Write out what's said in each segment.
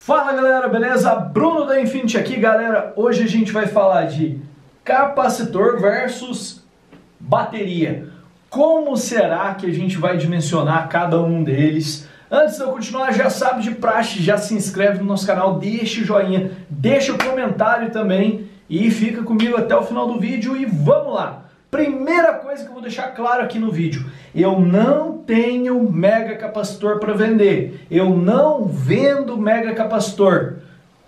Fala galera, beleza? Bruno da Infinity aqui, galera. Hoje a gente vai falar de capacitor versus bateria. Como será que a gente vai dimensionar cada um deles? Antes de eu continuar, já sabe de praxe, já se inscreve no nosso canal, deixa o joinha, deixa o comentário também e fica comigo até o final do vídeo e vamos lá! Primeira coisa que eu vou deixar claro aqui no vídeo, eu não tenho mega capacitor para vender, eu não vendo mega capacitor.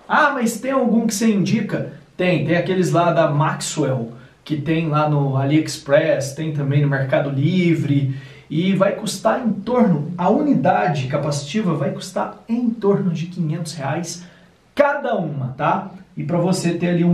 Ah, mas tem algum que você indica? Tem aqueles lá da Maxwell, que tem lá no AliExpress, tem também no Mercado Livre, e vai custar em torno, a unidade capacitiva vai custar em torno de R$500 cada uma, tá? E para você ter ali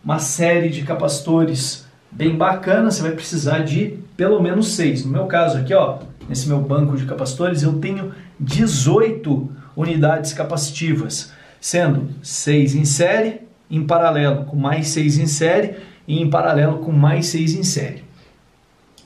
uma série de capacitores bem bacana, você vai precisar de pelo menos 6. No meu caso aqui, ó, nesse meu banco de capacitores, eu tenho 18 unidades capacitivas, sendo 6 em série, em paralelo com mais 6 em série e em paralelo com mais 6 em série.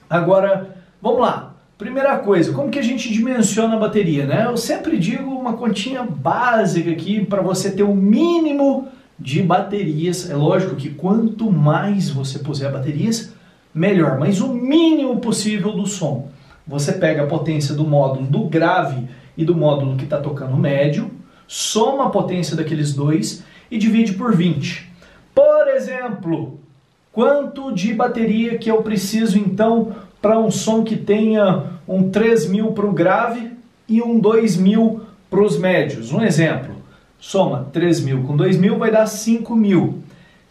Agora, vamos lá. Primeira coisa, como que a gente dimensiona a bateria, né? Eu sempre digo uma continha básica aqui para você ter o mínimo de baterias. É lógico que quanto mais você puser baterias, melhor, mas o mínimo possível do som. Você pega a potência do módulo do grave e do módulo que está tocando médio, soma a potência daqueles dois e divide por 20. Por exemplo, quanto de bateria que eu preciso então para um som que tenha um 3000 para o grave e um 2000 para os médios? Um exemplo. Soma 3.000 com 2.000 vai dar 5.000.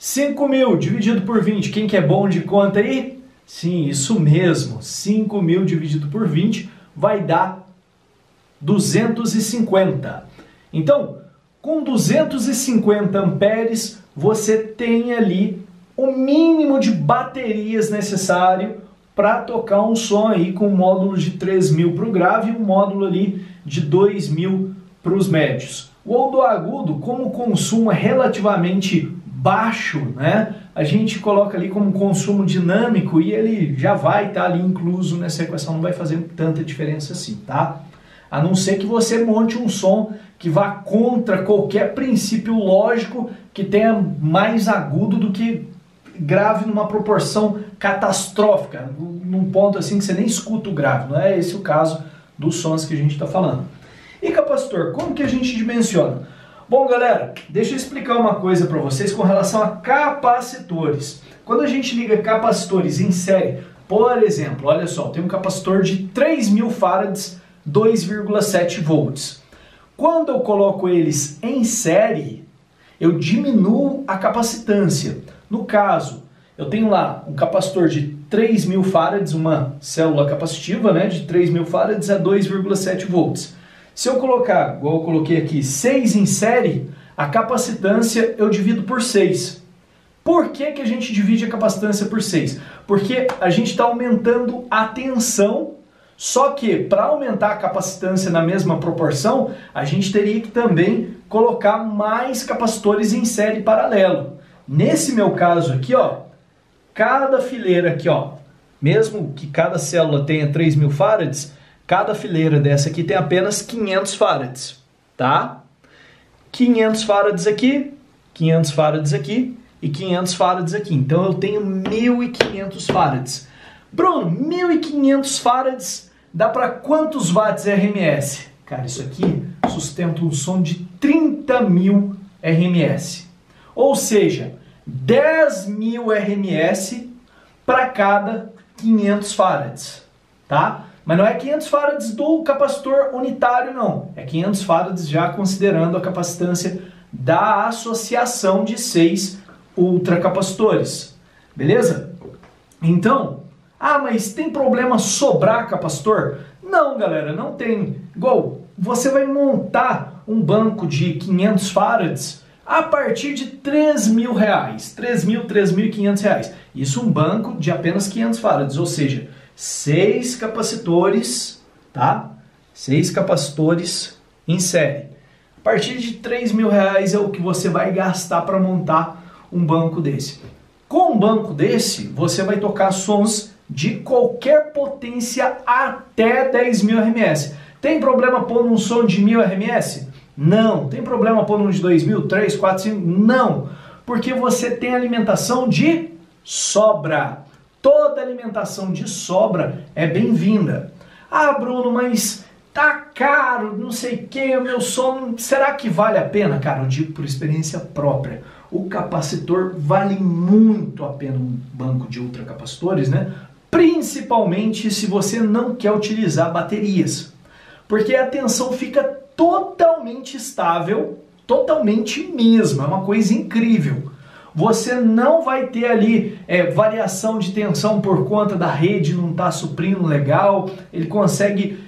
5.000 dividido por 20, quem que é bom de conta aí? Sim, isso mesmo, 5.000 dividido por 20 vai dar 250. Então, com 250 amperes, você tem ali o mínimo de baterias necessário para tocar um som aí com um módulo de 3.000 para o grave e um módulo ali de 2.000 para os médios. O do agudo, como o consumo é relativamente baixo, né, a gente coloca ali como consumo dinâmico e ele já vai estar ali incluso nessa equação, não vai fazer tanta diferença assim, tá? A não ser que você monte um som que vá contra qualquer princípio lógico que tenha mais agudo do que grave numa proporção catastrófica, num ponto assim que você nem escuta o grave, não é esse o caso dos sons que a gente está falando. E capacitor, como que a gente dimensiona? Bom, galera, deixa eu explicar uma coisa para vocês com relação a capacitores. Quando a gente liga capacitores em série, por exemplo, olha só, tem um capacitor de 3.000 farads, 2,7 volts. Quando eu coloco eles em série, eu diminuo a capacitância. No caso, eu tenho lá um capacitor de 3.000 farads, uma célula capacitiva, né, de 3.000 farads a 2,7 volts. Se eu colocar, igual eu coloquei aqui, 6 em série, a capacitância eu divido por 6. Por que que a gente divide a capacitância por 6? Porque a gente está aumentando a tensão, só que para aumentar a capacitância na mesma proporção, a gente teria que também colocar mais capacitores em série paralelo. Nesse meu caso aqui, ó, cada fileira aqui, ó, mesmo que cada célula tenha 3.000 farads, cada fileira dessa aqui tem apenas 500 farads, tá? 500 farads aqui, 500 farads aqui e 500 farads aqui. Então eu tenho 1.500 farads. Bruno, 1.500 farads dá para quantos watts RMS? Cara, isso aqui sustenta um som de 30.000 RMS. Ou seja, 10.000 RMS para cada 500 farads, tá? Mas não é 500 farads do capacitor unitário, não. É 500 farads já considerando a capacitância da associação de 6 ultracapacitores. Beleza? Então, mas tem problema sobrar capacitor? Não, galera, não tem. Igual, você vai montar um banco de 500 farads a partir de R$3.000, R$3.500. Isso um banco de apenas 500 farads, ou seja, 6 capacitores, tá? 6 capacitores em série. A partir de R$3.000 é o que você vai gastar para montar um banco desse. Com um banco desse, você vai tocar sons de qualquer potência até 10.000 RMS. Tem problema pôr um som de 1.000 RMS? Não. Tem problema pôr um de 2.000, 3, 4, 5? Não. Porque você tem alimentação de sobra. Toda alimentação de sobra é bem-vinda. Ah, Bruno, mas tá caro, não sei o que, o meu som, será que vale a pena? Cara, eu digo por experiência própria. O capacitor vale muito a pena, um banco de ultracapacitores, né? Principalmente se você não quer utilizar baterias. Porque a tensão fica totalmente estável, totalmente mesmo, é uma coisa incrível. Você não vai ter ali variação de tensão por conta da rede não estar suprindo legal, ele consegue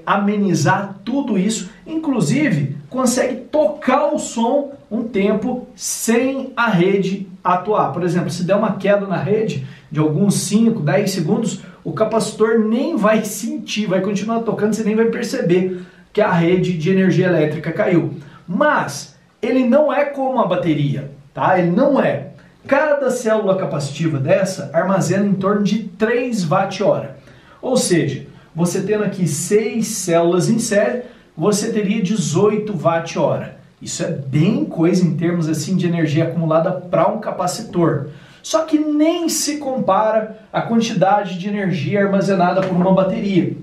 amenizar tudo isso, inclusive consegue tocar o som um tempo sem a rede atuar. Por exemplo, se der uma queda na rede de alguns 5, 10 segundos, o capacitor nem vai sentir, vai continuar tocando, você nem vai perceber que a rede de energia elétrica caiu. Mas ele não é como a bateria, tá? Ele não é. Cada célula capacitiva dessa armazena em torno de 3 Wh. Ou seja, você tendo aqui 6 células em série, você teria 18 Wh. Isso é bem coisa em termos assim de energia acumulada para um capacitor. Só que nem se compara a quantidade de energia armazenada por uma bateria.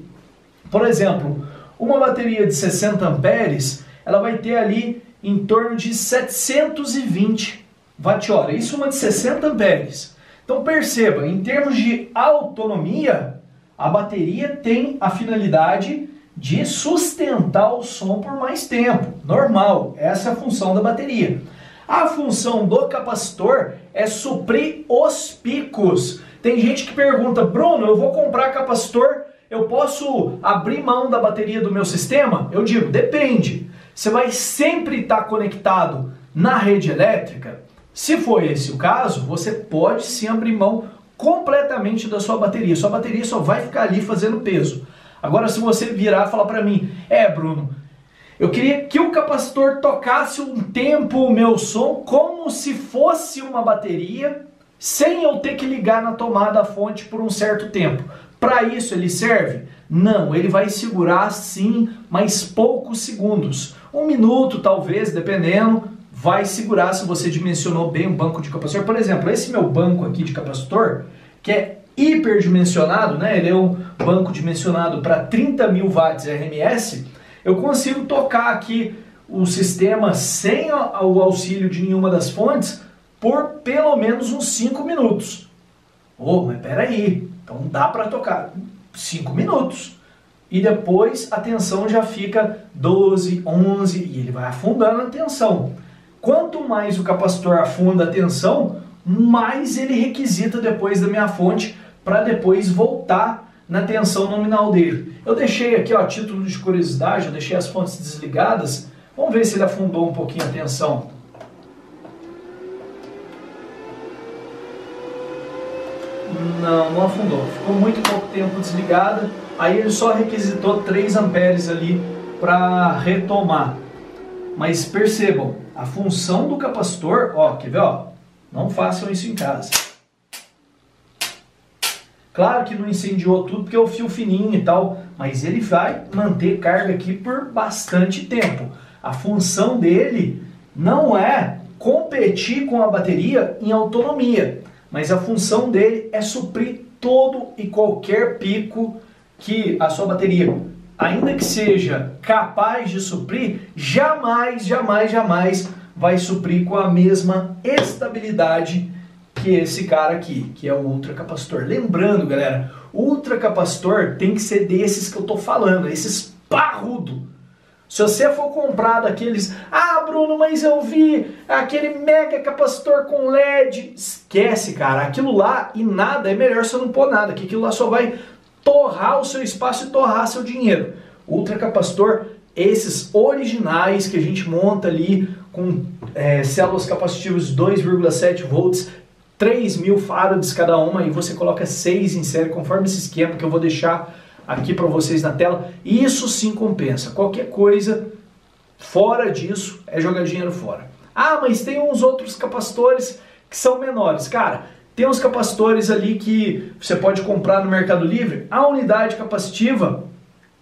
Por exemplo, uma bateria de 60 amperes, ela vai ter ali em torno de 720 Wh. Isso uma de 60 amperes. Então perceba, em termos de autonomia, a bateria tem a finalidade de sustentar o som por mais tempo. Normal, essa é a função da bateria. A função do capacitor é suprir os picos. Tem gente que pergunta, Bruno, eu vou comprar capacitor, eu posso abrir mão da bateria do meu sistema? Eu digo, depende. Você vai sempre estar conectado na rede elétrica? Se for esse o caso, você pode sim abrir mão completamente da sua bateria. Sua bateria só vai ficar ali fazendo peso. Agora, se você virar e falar para mim, Bruno, eu queria que o capacitor tocasse um tempo o meu som como se fosse uma bateria, sem eu ter que ligar na tomada a fonte por um certo tempo. Para isso ele serve? Não, ele vai segurar sim, mas poucos segundos. 1 minuto talvez, dependendo, vai segurar se você dimensionou bem o banco de capacitor. Por exemplo, esse meu banco aqui de capacitor, que é hiperdimensionado, né? Ele é um banco dimensionado para 30.000 watts RMS, eu consigo tocar aqui o sistema sem o auxílio de nenhuma das fontes por pelo menos uns 5 minutos. Oh, mas peraí, então dá para tocar 5 minutos. E depois a tensão já fica 12, 11 e ele vai afundando a tensão. Quanto mais o capacitor afunda a tensão, mais ele requisita depois da minha fonte para depois voltar na tensão nominal dele. Eu deixei aqui, ó, a título de curiosidade, eu deixei as fontes desligadas. Vamos ver se ele afundou um pouquinho a tensão. Não afundou. Ficou muito pouco tempo desligada. Aí ele só requisitou 3 amperes ali para retomar. Mas percebam, a função do capacitor, ó, quer ver, ó? Não façam isso em casa. Claro que não incendiou tudo porque é o fio fininho e tal, mas ele vai manter carga aqui por bastante tempo. A função dele não é competir com a bateria em autonomia, mas a função dele é suprir todo e qualquer pico que a sua bateria, ainda que seja capaz de suprir, jamais vai suprir com a mesma estabilidade que esse cara aqui, que é o ultracapacitor. Lembrando, galera, o ultracapacitor tem que ser desses que eu tô falando, esses parrudo. Se você for comprar daqueles, Bruno, mas eu vi aquele mega capacitor com LED, esquece, cara, aquilo lá e nada, é melhor você não pôr nada, que aquilo lá só vai torrar o seu espaço e torrar seu dinheiro. Ultracapacitor, esses originais que a gente monta ali com células capacitivas de 2,7 volts, 3.000 farads cada uma, e você coloca 6 em série, conforme esse esquema que eu vou deixar aqui para vocês na tela. Isso sim compensa. Qualquer coisa fora disso é jogar dinheiro fora. Mas tem uns outros capacitores que são menores. Cara, tem uns capacitores ali que você pode comprar no Mercado Livre. A unidade capacitiva,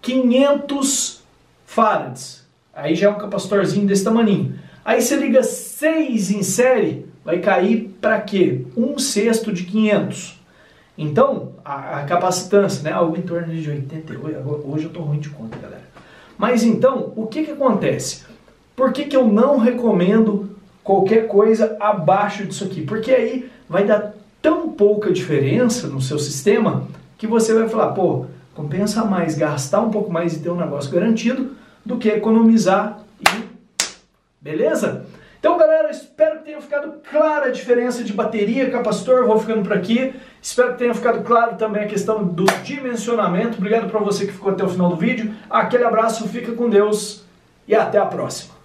500 farads. aí já é um capacitorzinho desse tamaninho. Aí você liga 6 em série, vai cair para quê? 1/6 de 500. Então, a capacitância, né, algo em torno de 88, hoje eu estou ruim de conta, galera. Mas então, o que acontece? Por que eu não recomendo qualquer coisa abaixo disso aqui? Porque aí vai dar tão pouca diferença no seu sistema que você vai falar, pô, compensa mais gastar um pouco mais e ter um negócio garantido do que economizar e... Beleza? Então, galera, espero que tenha ficado clara a diferença de bateria e capacitor. Vou ficando por aqui. Espero que tenha ficado claro também a questão do dimensionamento. Obrigado para você que ficou até o final do vídeo. Aquele abraço, fica com Deus e até a próxima.